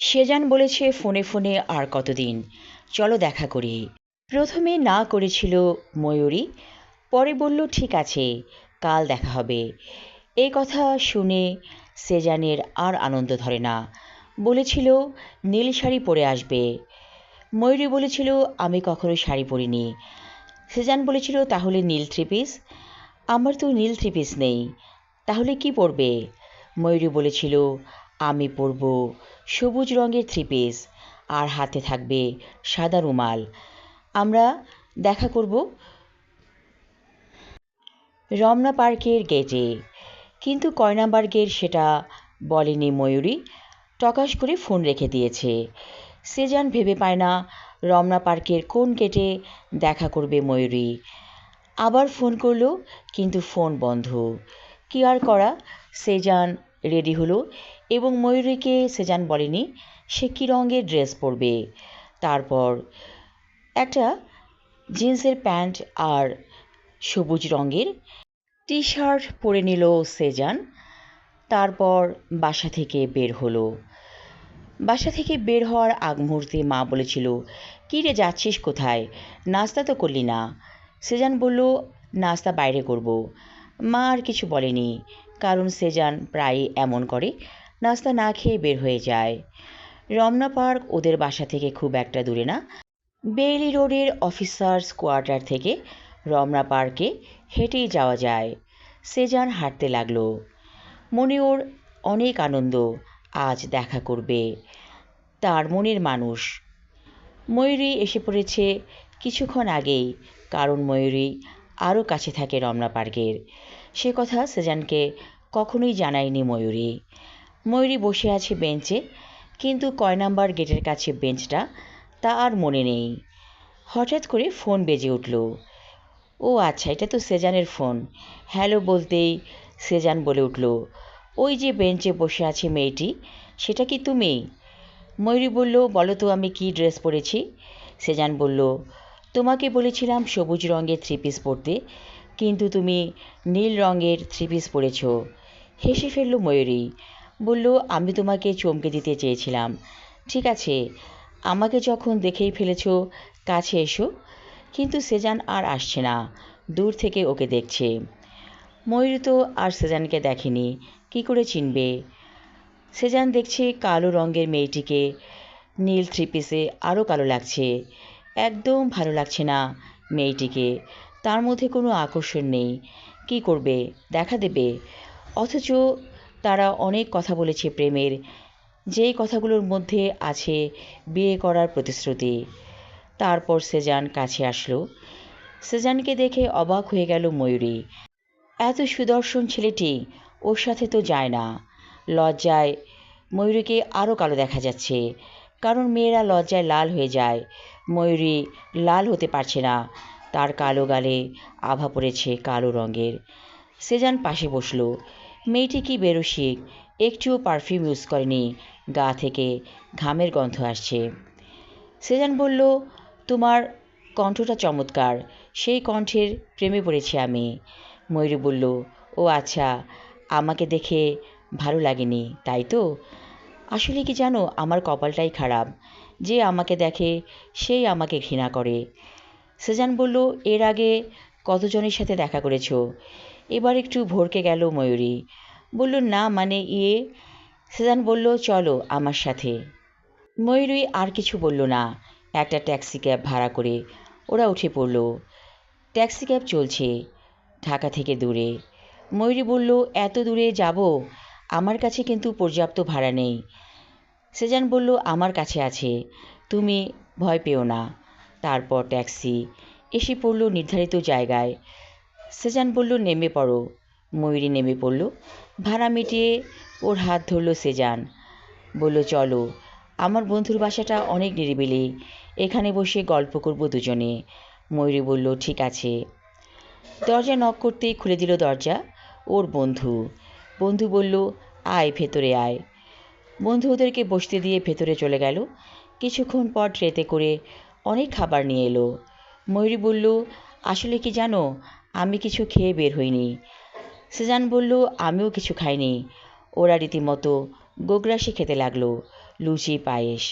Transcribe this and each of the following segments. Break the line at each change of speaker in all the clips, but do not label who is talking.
সেজান বলেছে ফোনে ফোনে আর কতদিন, চলো দেখা করি। প্রথমে না করেছিল ময়ূরী, পরে বলল ঠিক আছে, কাল দেখা হবে। এই কথা শুনে সেজানের আর আনন্দ ধরে না। বলেছিল নীল শাড়ি পরে আসবে। ময়ূরী বলেছিল আমি কখনো শাড়ি পরিনি। সেজান বলেছিল তাহলে নীল থ্রি পিস। আমার তো নীল থ্রি পিস নেই, তাহলে কি পরবে? ময়ূরী বলেছিল আমি পরব সবুজ রঙের থ্রি পিস, আর হাতে থাকবে সাদা রুমাল। আমরা দেখা করব রমনা পার্কের গেটে। কিন্তু কয় নাম্বার গেট সেটা বলেনি ময়ূরী, টকাশ করে ফোন রেখে দিয়েছে। সেজান ভেবে পায় না রমনা পার্কের কোন গেটে দেখা করবে ময়ূরী। আবার ফোন করলো, কিন্তু ফোন বন্ধ। কি আর করা, সেজান রেডি হলো এবং ময়ূরীকে সেজান বলেনি সে কী রঙের ড্রেস পরবে। তারপর একটা জিন্সের প্যান্ট আর সবুজ রঙের টি শার্ট পরে নিল সেজান। তারপর বাসা থেকে বের হলো। বাসা থেকে বের হওয়ার আগ মুহূর্তে মা বলেছিল কী রে যাচ্ছিস কোথায়, নাস্তা তো করলি না। সেজান বলল নাস্তা বাইরে করব। মা আর কিছু বলেনি, কারণ সেজান প্রায়ই এমন করে, নাস্তা না খেয়ে বের হয়ে যায়। রমনা পার্ক ওদের বাসা থেকে খুব একটা দূরে না। বেইলি রোডের অফিসার্স কোয়ার্টার থেকে রমনা পার্কে হেঁটেই যাওয়া যায়। সেজান হাঁটতে লাগলো। মনে ওর অনেক আনন্দ, আজ দেখা করবে তার মনের মানুষ। ময়ূরী এসে পড়েছে কিছুক্ষণ আগেই, কারণ ময়ূরী আরও কাছে থাকে রমনা পার্কের। সে কথা সেজানকে কখনোই জানায়নি ময়ূরী। ময়ূরী বসে আছে বেঞ্চে, কিন্তু কয় নাম্বার গেটের কাছে বেঞ্চটা তা আর মনে নেই। হঠাৎ করে ফোন বেজে উঠল। ও আচ্ছা, এটা তো সেজানের ফোন। হ্যালো বলতেই সেজান বলে উঠল, ওই যে বেঞ্চে বসে আছে মেয়েটি, সেটা কি তুমি? ময়ূরী বলল বলো তো আমি কী ড্রেস পরেছি। সেজান বলল তোমাকে বলেছিলাম সবুজ রঙের থ্রি পিস পরতে, কিন্তু তুমি নীল রঙের থ্রি পিস পরেছ। হেসে ফেলল ময়ূরী, বলল আমি তোমাকে চমকে দিতে চেয়েছিলাম। ঠিক আছে, আমাকে যখন দেখেই ফেলেছ কাছে এসো। কিন্তু সেজান আর আসছে না, দূর থেকে ওকে দেখছে। ময়ূরী তো আর সেজানকে দেখেনি, কি করে চিনবে? সেজান দেখছে কালো রঙের মেয়েটিকে নীল থ্রি পিসে আরও কালো লাগছে। একদম ভালো লাগছে না মেয়েটিকে, তার মধ্যে কোনো আকর্ষণ নেই। কি করবে, দেখা দেবে? অথচ তারা অনেক কথা বলেছে প্রেমের, যেই কথাগুলোর মধ্যে আছে বিয়ে করার প্রতিশ্রুতি। তারপর সেজান কাছে আসলো। সেজানকে দেখে অবাক হয়ে গেল ময়ূরী। এত সুদর্শন ছেলেটি ওর সাথে তো যায় না। লজ্জায় ময়ূরীকে আরও কালো দেখা যাচ্ছে, কারণ মেয়েরা লজ্জায় লাল হয়ে যায়। ময়ূরী লাল হতে পারছে না, তার কালো গালে আভা পড়েছে কালো রঙের। সেজান পাশে বসলো। মেয়েটি কি বেরসিক, একটুও পারফিউম ইউজ করেনি, গা থেকে ঘামের গন্ধ আসছে। সেজান বলল তোমার কণ্ঠটা চমৎকার, সেই কণ্ঠের প্রেমে পড়েছি আমি। ময়ূরী বলল ও আচ্ছা, আমাকে দেখে ভালো লাগেনি তাই তো? আসলে কি জানো, আমার কপালটাই খারাপ, যে আমাকে দেখে সেই আমাকে ঘৃণা করে। সেজান বলল এর আগে কতজনের সাথে দেখা করেছো? এবার একটু ভড়কে গেল ময়ূরী, বলল না মানে ইয়ে। সেজান বলল চলো আমার সাথে। ময়ূরী আর কিছু বলল না। একটা ট্যাক্সি ক্যাব ভাড়া করে ওরা উঠে পড়ল। ট্যাক্সি ক্যাব চলছে ঢাকা থেকে দূরে। ময়ূরী বলল এত দূরে যাব, আমার কাছে কিন্তু পর্যাপ্ত ভাড়া নেই। সেজান বলল আমার কাছে আছে, তুমি ভয় পেও না। তারপর ট্যাক্সি এসে পড়ল নির্ধারিত জায়গায়। সেজান বলল নেমে পড়ো। ময়ূরী নেমে পড়ল। ভাড়া মিটিয়ে ওর হাত ধরল সেজান, বলল চলো, আমার বন্ধুর বাসাটা অনেক নিরিবিলি, এখানে বসে গল্প করব দুজনে। ময়ূরী বলল ঠিক আছে। দরজা নক করতেই খুলে দিল দরজা ওর বন্ধু। বন্ধু বলল আয় ভেতরে আয়। বন্ধু ওদেরকে বসতে দিয়ে ভেতরে চলে গেল। কিছুক্ষণ পর ট্রেতে করে অনেক খাবার নিয়ে এলো। ময়ূরী বলল আসলে কি জানো, আমি কিছু খেয়ে বের হইনি। সেজান বলল আমিও কিছু খাইনি। ওরা রীতিমতো গোগ্রাসে খেতে লাগলো। লুচি পায়েস।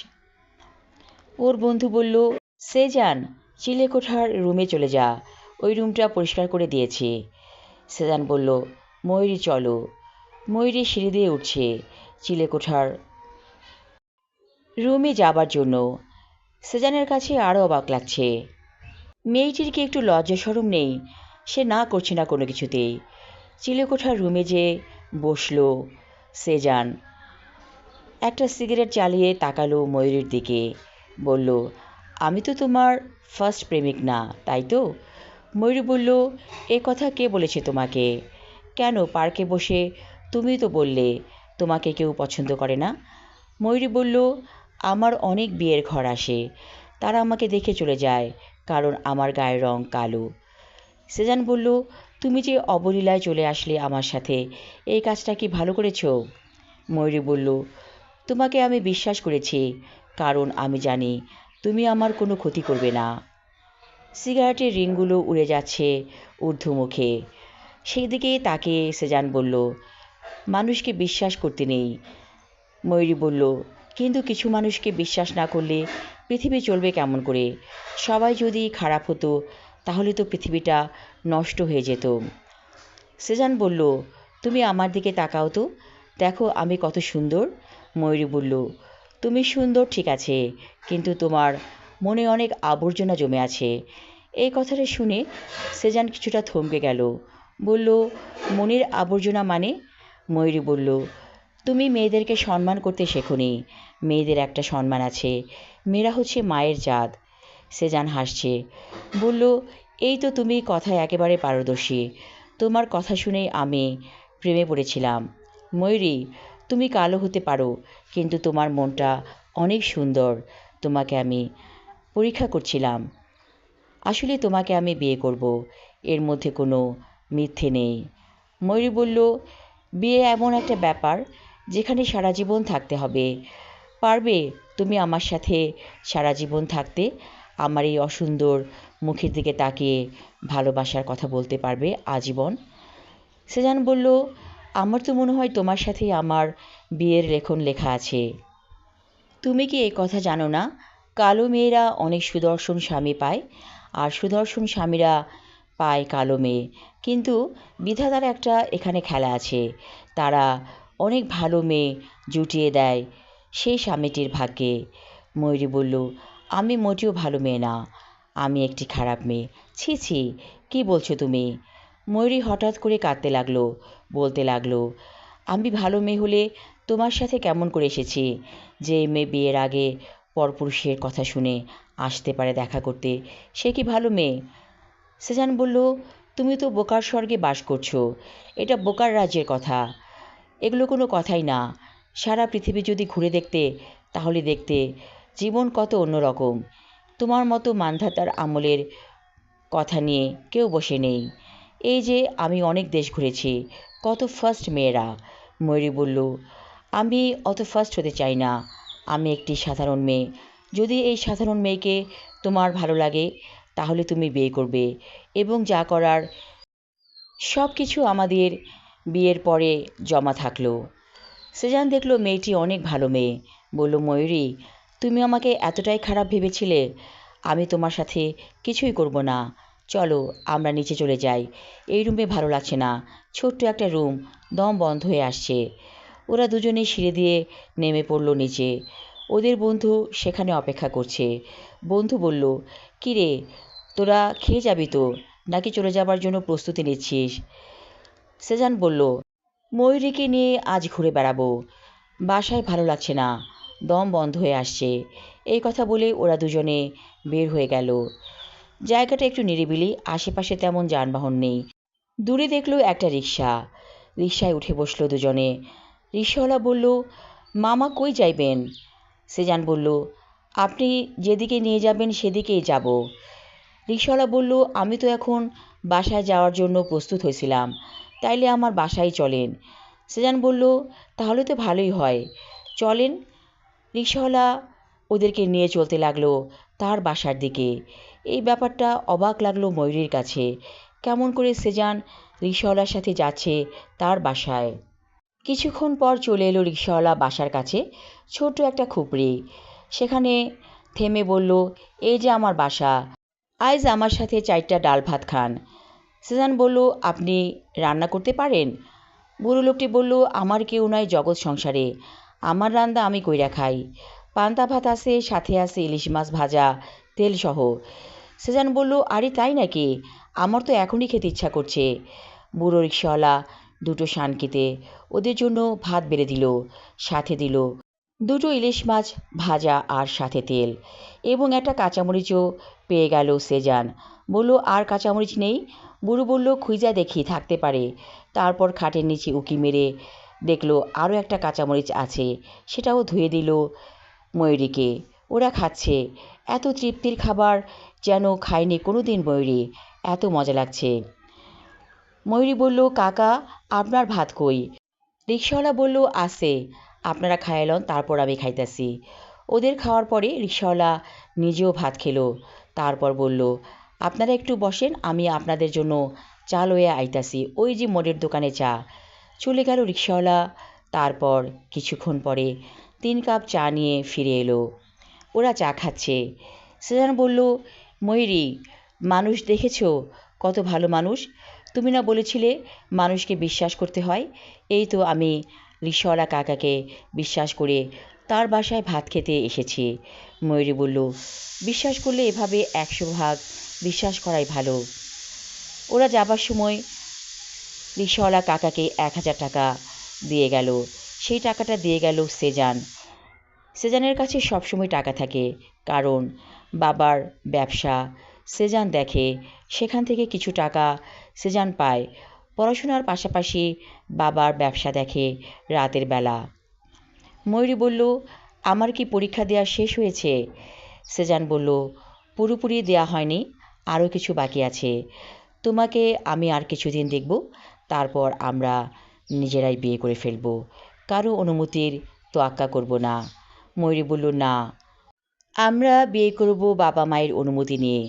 ওর বন্ধু বলল, সেজান, চিলেকোঠার রুমে চলে যা, ওই রুমটা পরিষ্কার করে দিয়েছি। সেজান বলল, ময়ূরী চলো। ময়ূরী সিঁড়ি দিয়ে উঠছে চিলেকোঠার রুমে যাবার জন্য। সেজানের কাছে আরও অবাক লাগছে। মেয়েটির কি একটু লজ্জা শরম নেই? সে না করছে না কোনো কিছুতেই। চিলেকোঠার রুমে যে বসলো সেজান। একটা সিগারেট জ্বালিয়ে তাকালো ময়ূরীর দিকে। বলল, আমি তো তোমার ফার্স্ট প্রেমিক না, তাই তো? ময়ূরী বলল, এ কথা কে বলেছে তোমাকে? কেন, পার্কে বসে তুমি তো বললে তোমাকে কেউ পছন্দ করে না। ময়ূরী বলল, আমার অনেক বিয়ের ঘর আসে, তারা আমাকে দেখে চলে যায় কারণ আমার গায়ের রং কালো। সেজান বলল, তুমি যে অবলীলায় চলে আসলে আমার সাথে, এই কাজটা কি ভালো করেছ? ময়ূরী বলল, তোমাকে আমি বিশ্বাস করেছি কারণ আমি জানি তুমি আমার কোনো ক্ষতি করবে না। সিগারেটের রিংগুলো উড়ে যাচ্ছে ঊর্ধ্বমুখে। সেই দিকে তাকিয়ে সেজান বলল, মানুষকে বিশ্বাস করতে নেই। ময়ূরী বলল, কিন্তু কিছু মানুষকে বিশ্বাস না করলে পৃথিবী চলবে কেমন করে? সবাই যদি খারাপ হতো তাহলে তো পৃথিবীটা নষ্ট হয়ে যেত। সেজান বলল, তুমি আমার দিকে তাকাও তো, দেখো আমি কত সুন্দর। ময়ূরী বলল, তুমি সুন্দর ঠিক আছে, কিন্তু তোমার মনে অনেক আবর্জনা জমে আছে। এই কথাটা শুনে সেজান কিছুটা থমকে গেল। বলল, মনের আবর্জনা মানে? ময়ূরী বলল, তুমি মেয়েদেরকে সম্মান করতে শেখোনি। মেয়েদের একটা সম্মান আছে, মেয়েরা হচ্ছে মায়ের জাত। সেজান হাসছে। বলল, এই তো তুমি কথায় একেবারে পারদর্শী। তোমার কথা শুনেই আমি প্রেমে পড়েছিলাম। ময়ূরী, তুমি কালো হতে পারো, কিন্তু তোমার মনটা অনেক সুন্দর। তোমাকে আমি পরীক্ষা করছিলাম। আসলে তোমাকে আমি বিয়ে করব, এর মধ্যে কোনো মিথ্যে নেই। ময়ূরী বলল, বিয়ে এমন একটা ব্যাপার যেখানে সারা জীবন থাকতে হবে। পারবে তুমি আমার সাথে সারা জীবন থাকতে? আমার এই অসুন্দর মুখের দিকে তাকিয়ে ভালোবাসার কথা বলতে পারবে আজীবন? সেজান বলল, আমার তো মনে হয় তোমার সাথেই আমার বিয়ের লেখন লেখা আছে। তুমি কি এই কথা জানো না? কালো মেয়েরা অনেক সুদর্শন স্বামী পায়, আর সুদর্শন স্বামীরা পায় কালো মেয়ে। কিন্তু বিধাতার একটা এখানে খেলা আছে। তারা অনেক ভালো মেয়ে জুটিয়ে দেয় সেই স্বামীটির ভাগ্যে। ময়ূরী বলল, আমি মোটেও ভালো মেয়ে না, আমি একটি খারাপ মেয়ে। ছি ছি, কী বলছো তুমি? ময়ূরী হঠাৎ করে কাঁদতে লাগলো। বলতে লাগলো, আমি ভালো মেয়ে হলে তোমার সাথে কেমন করে এসেছি? যে মেয়ে বিয়ের আগে পরপুরুষের কথা শুনে আসতে পারে দেখা করতে, সে কি ভালো মেয়ে? সেজান বলল, তুমি তো বোকার স্বর্গে বাস করছো। এটা বোকার রাজ্যের কথা। এগুলো কোনো কথাই না। সারা পৃথিবী যদি ঘুরে দেখতে, তাহলে দেখতে জীবন কত অন্যরকম। তোমার মতো মান্ধাতার আমলের কথা নিয়ে কেউ বসে নেই। এই যে আমি অনেক দেশ ঘুরেছি, কত ফার্স্ট মেয়েরা। ময়ূরী বলল, আমি অত ফার্স্ট হতে চাই না, আমি একটি সাধারণ মেয়ে। যদি এই সাধারণ মেয়েকে তোমার ভালো লাগে তাহলে তুমি বিয়ে করবে, এবং যা করার সব কিছু আমাদের বিয়ের পরে জমা থাকলো। সেজান দেখলো মেয়েটি অনেক ভালো মেয়ে। বলল, ময়ূরী, তুমি আমাকে এতটাই খারাপ ভেবেছিলে? আমি তোমার সাথে কিছুই করব না। চলো আমরা নিচে চলে যাই, এই রুমে ভালো লাগছে না। ছোট্ট একটা রুম, দম বন্ধ হয়ে আসছে। ওরা দুজনেই সিঁড়ি দিয়ে নেমে পড়ল নিচে। ওদের বন্ধু সেখানে অপেক্ষা করছে। বন্ধু বলল, কী রে, তোরা খেয়ে যাবি তো, নাকি চলে যাবার জন্য প্রস্তুতি নিচ্ছিস? সেজান বলল, ময়ূরীকে নিয়ে আজ ঘুরে বেড়াবো, বাসায় ভালো লাগছে না, দম বন্ধ হয়ে আসছে। এই কথা বলে ওরা দুজনে বের হয়ে গেল। জায়গাটা একটু নিরিবিলি, আশেপাশে তেমন যানবাহন নেই। দূরে দেখলো একটা রিকশা। রিকশায় উঠে বসলো দুজনে। রিকশাওয়ালা বলল, মামা কই যাইবেন? সেজান বলল, আপনি যেদিকে নিয়ে যাবেন সেদিকেই যাব। রিকশাওয়ালা বলল, আমি তো এখন বাসায় যাওয়ার জন্য প্রস্তুত হয়েছিলাম, তাইলে আমার বাসায় চলেন। সেজান বলল, তাহলে তো ভালোই হয়, চলেন। রিকশাওয়ালা ওদেরকে নিয়ে চলতে লাগলো তার বাসার দিকে। এই ব্যাপারটা অবাক লাগলো ময়ূরীর কাছে। কেমন করে সেজান রিকশাওয়ালার সাথে যাচ্ছে তার বাসায়? কিছুক্ষণ পর চলে এলো রিকশাওয়ালা বাসার কাছে, ছোট্ট একটা খুপড়ি। সেখানে থেমে বলল, এই যে আমার বাসা, আইজ আমার সাথে 4টা ডাল ভাত খান। সেজান বলল, আপনি রান্না করতে পারেন? বুড়ো লোকটি বলল, আমার কেউ নাই জগৎ সংসারে, আমার রান্না আমি কইরা খাই। পান্তা ভাত আছে, সাথে আছে ইলিশ মাছ ভাজা, তেলসহ। সেজান বলল, আরে তাই নাকি, আমার তো এখনই খেতে ইচ্ছা করছে। বুড়ো রিকশাওয়ালা দুটো শানকিতে ওদের জন্য ভাত বেড়ে দিল, সাথে দিল দুটো ইলিশ মাছ ভাজা আর সাথে তেল, এবং একটা কাঁচামরিচও পেয়ে গেল সেজান। বলল, আর কাঁচামরিচ নেই? বুড়ো বলল, খুঁজা দেখি থাকতে পারে। তারপর খাটের নিচে উকি মেরে দেখলো আরও একটা কাঁচামরিচ আছে, সেটাও ধুয়ে দিল ময়ূরীকে। ওরা খাচ্ছে, এত তৃপ্তির খাবার যেন খায়নি কোনো দিন ময়ূরী, এত মজা লাগছে। ময়ূরী বলল, কাকা আপনার ভাত কই? রিকশাওয়ালা বলল, আছে, আপনারা খাইলন তারপর আমি খাইতাছি। ওদের খাওয়ার পরে রিকশাওয়ালা নিজেও ভাত খেলো। তারপর বলল, আপনারা একটু বসেন, আমি আপনাদের জন্য চা লইয়া আইতাছি, ওই যে মোড়ের দোকানে চা। চলে গেল রিকশাওয়ালা। তারপর কিছুক্ষণ পরে 3 কাপ চা নিয়ে ফিরে এলো। ওরা চা খাচ্ছে। সেজান বলল, ময়ূরী, মানুষ দেখেছো, কত ভালো মানুষ। তুমি না বলেছিলে মানুষকে বিশ্বাস করতে হয়? এই তো আমি রিকশাওয়ালা কাকাকে বিশ্বাস করে তার বাসায় ভাত খেতে এসেছি। ময়ূরী বলল, বিশ্বাস করলে এভাবে 100 ভাগ বিশ্বাস করাই ভালো। ওরা যাবার সময় রিকশাওয়ালা কাকাকে 1000 টাকা দিয়ে গেল। সেই টাকাটা দিয়ে গেল সেজান। সেজানের কাছে সবসময় টাকা থাকে, কারণ বাবার ব্যবসা সেজান দেখে, সেখান থেকে কিছু টাকা সেজান পায়। পড়াশোনার পাশাপাশি বাবার ব্যবসা দেখে রাতের বেলা। ময়ূরী বলল, আমার কি পরীক্ষা দেওয়া শেষ হয়েছে? সেজান বলল, পুরোপুরি দেয়া হয়নি, আরও কিছু বাকি আছে। তোমাকে আমি আর কিছুদিন দেখব, তারপর আমরা নিজেরাই বিয়ে করে ফেলব, কারো অনুমতির তোয়াক্কা করব না। ময়ূরী বলল, না, আমরা বিয়ে করব বাবা মায়ের অনুমতি নিয়ে।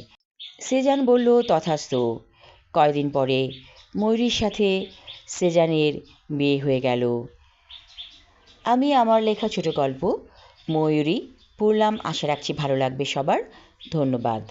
সেজান বলল, তথাস্তু। কয়দিন পরে ময়ূরীর সাথে সেজানের বিয়ে হয়ে গেল। আমি আমার লেখা ছোট গল্প ময়ূরী পড়লাম, আশা রাখছি ভালো লাগবে সবার। ধন্যবাদ।